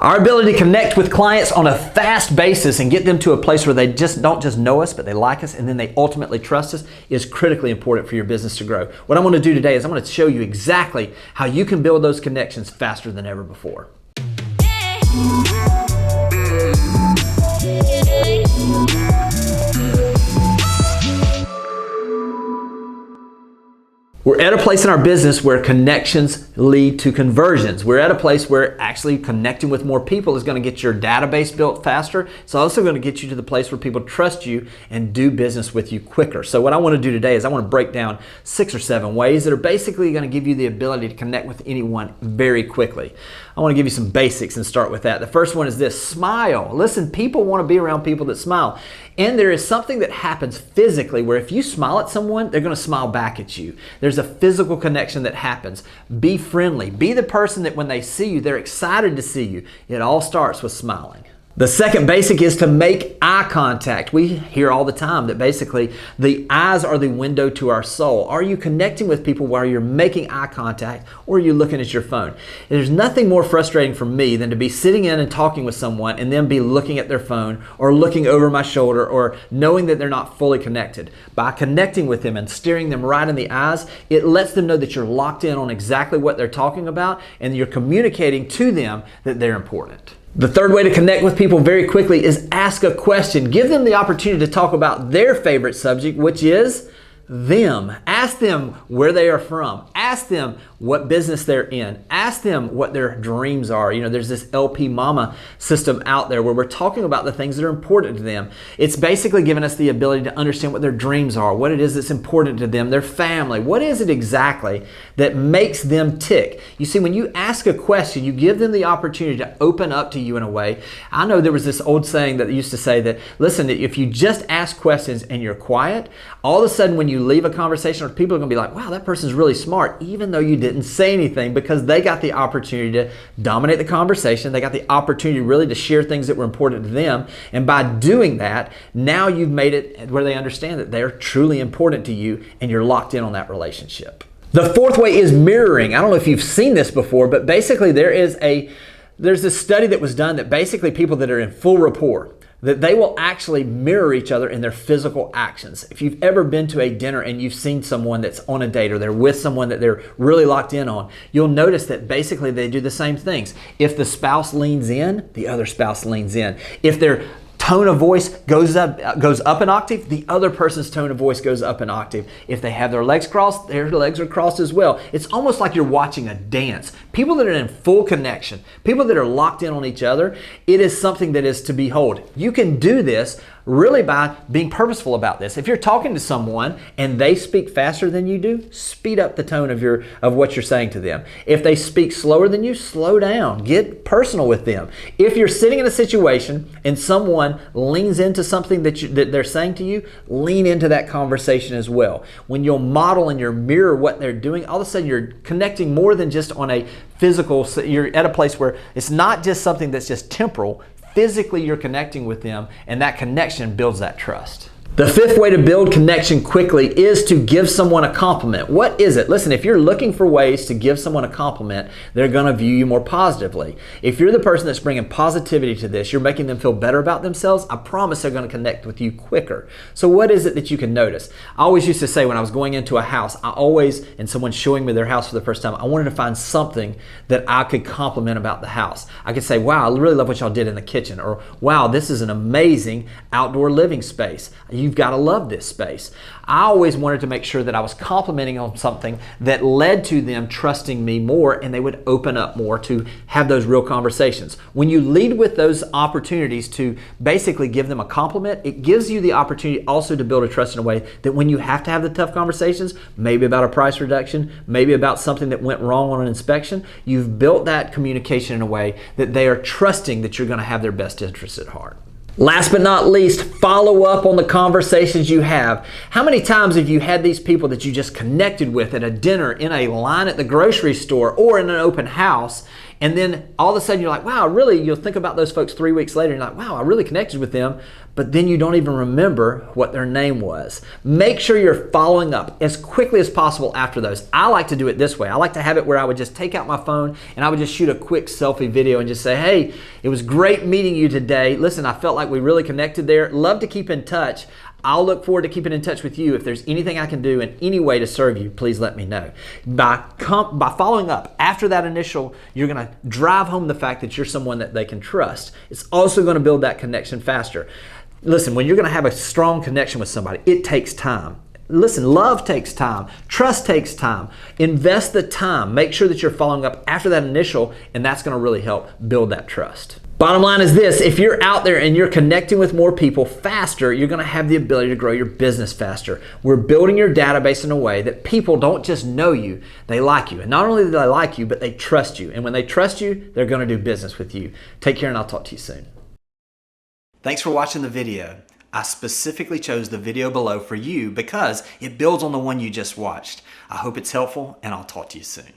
Our ability to connect with clients on a fast basis and get them to a place where they don't just know us, but they like us, and then they ultimately trust us is critically important for your business to grow. What I'm going to do today is I'm going to show you exactly how you can build those connections faster than ever before. We're at a place in our business where connections lead to conversions. We're at a place where actually connecting with more people is going to get your database built faster. It's also going to get you to the place where people trust you and do business with you quicker. So what I want to do today is I want to break down 6 or 7 ways that are basically going to give you the ability to connect with anyone very quickly. I want to give you some basics and start with that. The first one is this: smile. Listen, people want to be around people that smile. And there is something that happens physically where if you smile at someone, they're going to smile back at you. There's a physical connection that happens. Be friendly. Be the person that when they see you, they're excited to see you. It all starts with smiling. The second basic is to make eye contact. We hear all the time that basically the eyes are the window to our soul. Are you connecting with people while you're making eye contact, or are you looking at your phone? There's nothing more frustrating for me than to be sitting in and talking with someone and then be looking at their phone or looking over my shoulder or knowing that they're not fully connected. By connecting with them and staring them right in the eyes, it lets them know that you're locked in on exactly what they're talking about and you're communicating to them that they're important. The third way to connect with people very quickly is ask a question. Give them the opportunity to talk about their favorite subject, which is them. Ask them where they are from. Ask them what business they're in. Ask them what their dreams are. You know, there's this LP Mama system out there where we're talking about the things that are important to them. It's basically giving us the ability to understand what their dreams are, what it is that's important to them, their family. What is it exactly that makes them tick? You see, when you ask a question, you give them the opportunity to open up to you in a way. I know there was this old saying that used to say that, listen, if you just ask questions and you're quiet, all of a sudden when you leave a conversation, people are going to be like, wow, that person's really smart, even though you didn't say anything, because they got the opportunity to dominate the conversation. They got the opportunity really to share things that were important to them. And by doing that, now you've made it where they understand that they're truly important to you and you're locked in on that relationship. The fourth way is mirroring. I don't know if you've seen this before, but basically there's this study that was done that basically people that are in full rapport, that they will actually mirror each other in their physical actions. If you've ever been to a dinner and you've seen someone that's on a date or they're with someone that they're really locked in on, you'll notice that basically they do the same things. If the spouse leans in, the other spouse leans in. If their tone of voice goes up an octave, the other person's tone of voice goes up an octave. If they have their legs crossed, their legs are crossed as well. It's almost like you're watching a dance. People that are in full connection, people that are locked in on each other, it is something that is to behold. You can do this really by being purposeful about this. If you're talking to someone and they speak faster than you do, speed up the tone of what you're saying to them. If they speak slower than you, slow down. Get personal with them. If you're sitting in a situation and someone leans into something that they're saying to you, lean into that conversation as well. When you'll model and you mirror what they're doing, all of a sudden you're connecting more than just on a physical, you're at a place where it's not just something that's just temporal. Physically, you're connecting with them, and that connection builds that trust. The fifth way to build connection quickly is to give someone a compliment. What is it? Listen, if you're looking for ways to give someone a compliment, they're going to view you more positively. If you're the person that's bringing positivity to this, you're making them feel better about themselves, I promise they're going to connect with you quicker. So what is it that you can notice? I always used to say when I was going into a house, and someone's showing me their house for the first time, I wanted to find something that I could compliment about the house. I could say, wow, I really love what y'all did in the kitchen, or wow, this is an amazing outdoor living space. You've got to love this space. I always wanted to make sure that I was complimenting on something that led to them trusting me more, and they would open up more to have those real conversations. When you lead with those opportunities to basically give them a compliment, it gives you the opportunity also to build a trust in a way that when you have to have the tough conversations, maybe about a price reduction, maybe about something that went wrong on an inspection, you've built that communication in a way that they are trusting that you're going to have their best interests at heart. Last but not least, follow up on the conversations you have. How many times have you had these people that you just connected with at a dinner, in a line at the grocery store, or in an open house, And then all of a sudden you're like, wow, really, you'll think about those folks 3 weeks later and you're like, wow, I really connected with them, but then you don't even remember what their name was. Make sure you're following up as quickly as possible after those. I like to do it this way. I like to have it where I would just take out my phone and I would just shoot a quick selfie video and just say, hey, it was great meeting you today. Listen, I felt like we really connected there. Love to keep in touch. I'll look forward to keeping in touch with you. If there's anything I can do in any way to serve you, please let me know. By following up after that initial, you're going to drive home the fact that you're someone that they can trust. It's also going to build that connection faster. Listen, when you're going to have a strong connection with somebody, it takes time. Listen, love takes time. Trust takes time. Invest the time. Make sure that you're following up after that initial, and that's going to really help build that trust. Bottom line is this: if you're out there and you're connecting with more people faster, you're going to have the ability to grow your business faster. We're building your database in a way that people don't just know you, they like you. And not only do they like you, but they trust you. And when they trust you, they're going to do business with you. Take care, and I'll talk to you soon. Thanks for watching the video. I specifically chose the video below for you because it builds on the one you just watched. I hope it's helpful, and I'll talk to you soon.